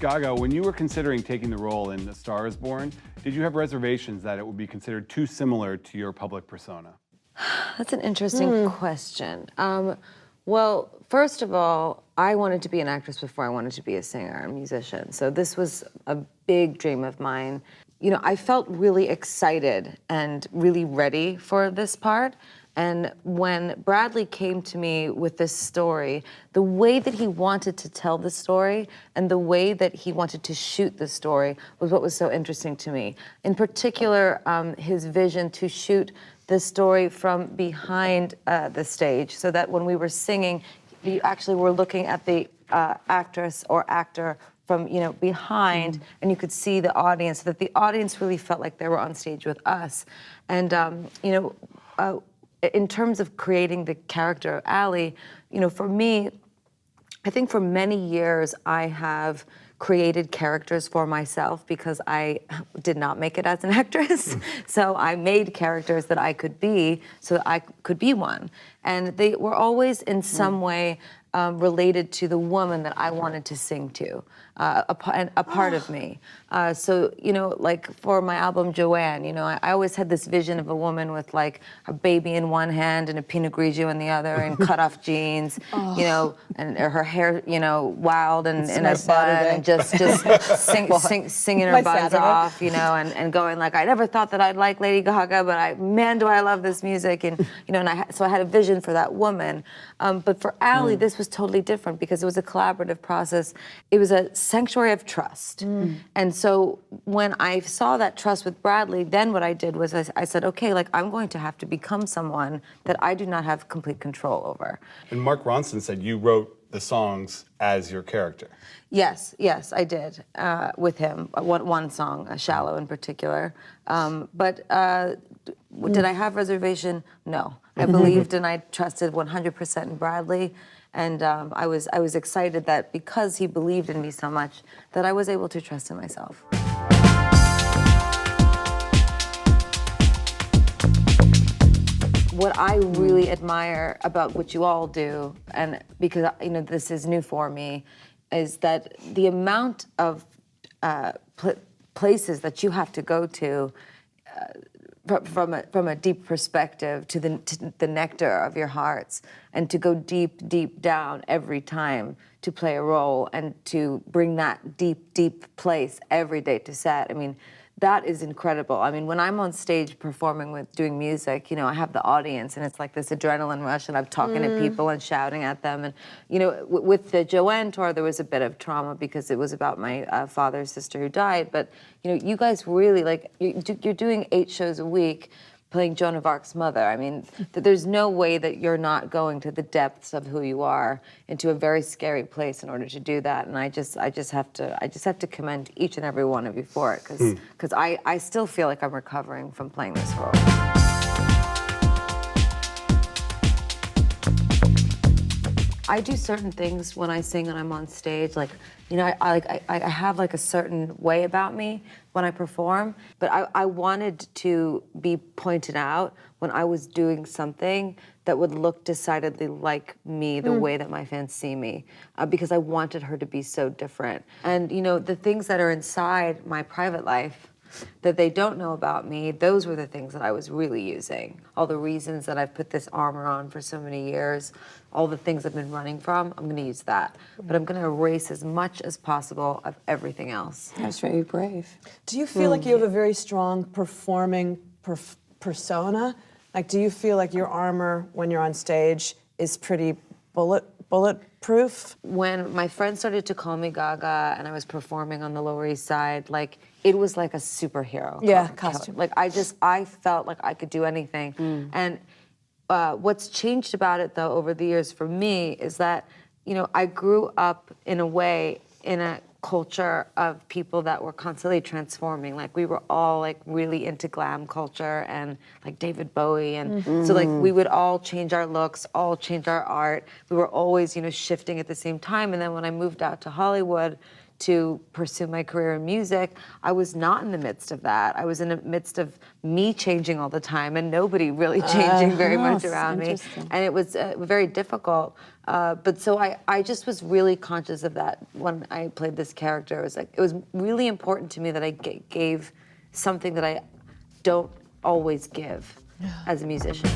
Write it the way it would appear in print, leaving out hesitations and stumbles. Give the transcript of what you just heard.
Gaga, when you were considering taking the role in A Star is Born, did you have reservations that it would be considered too similar to your public persona? That's an interesting question. Well, first of all, I wanted to be an actress before I wanted to be a singer and musician. So this was a big dream of mine. You know, I felt really excited and really ready for this part. And when Bradley came to me with this story, the way that he wanted to tell the story and the way that he wanted to shoot the story was what was so interesting to me. In particular, his vision to shoot the story from behind the stage, so that when we were singing, you actually were looking at the actress or actor from behind, and you could see the audience, so that the audience really felt like they were on stage with us. And in terms of creating the character of Allie, for me, I think for many years I have created characters for myself because I did not make it as an actress. So I made characters that I could be so that I could be one. And they were always in some way related to the woman that I wanted to sing to, a part of me. So, like for my album Joanne, I always had this vision of a woman with like a baby in one hand and a Pinot Grigio in the other and cut off jeans, and her hair, wild and in a bun and just singing her buns off, and going like, I never thought that I'd like Lady Gaga, but man, do I love this music. And, so I had a vision for that woman. But for Allie, this was totally different because it was a collaborative process. It was a sanctuary of trust. And so when I saw that trust with Bradley, then what I did was I said, okay, like I'm going to have to become someone that I do not have complete control over. And Mark Ronson said you wrote the songs as your character. Yes, I did with him. One song, Shallow in particular. But did I have reservation? No. I believed and I trusted 100% in Bradley. And I was excited that because he believed in me so much, that I was able to trust in myself. What I really admire about what you all do, and because this is new for me, is that the amount of places that you have to go to from a deep perspective to the nectar of your hearts, and to go deep down every time to play a role and to bring that deep place every day to set. I mean, that is incredible. I mean, when I'm on stage performing doing music, I have the audience and it's like this adrenaline rush and I'm talking to people and shouting at them. And, with the Joanne tour, there was a bit of trauma because it was about my father's sister who died. But, you guys really, you're doing 8 shows a week playing Joan of Arc's mother. I mean, there's no way that you're not going to the depths of who you are into a very scary place in order to do that. And I just have to commend each and every one of you for it, because I still feel like I'm recovering from playing this role. I do certain things when I sing and I'm on stage, like, I have like a certain way about me when I perform, but I wanted to be pointed out when I was doing something that would look decidedly like me, the way that my fans see me, because I wanted her to be so different. And, the things that are inside my private life that they don't know about me, those were the things that I was really using. All the reasons that I've put this armor on for so many years, all the things I've been running from, I'm gonna use that. But I'm gonna erase as much as possible of everything else. That's very brave. Do you feel like you have a very strong performing persona? Like, do you feel like your armor when you're on stage is pretty bulletproof? When my friends started to call me Gaga and I was performing on the Lower East Side, it was like a superhero costume. I felt like I could do anything. And what's changed about it, though, over the years for me is that, I grew up in a way in a culture of people that were constantly transforming. Like, we were all really into glam culture and David Bowie, and so we would all change our looks, all change our art. We were always shifting at the same time. And then when I moved out to Hollywood to pursue my career in music, I was not in the midst of that. I was in the midst of me changing all the time and nobody really changing very much around me. And it was very difficult. But so I just was really conscious of that when I played this character. It was really important to me that I gave something that I don't always give as a musician.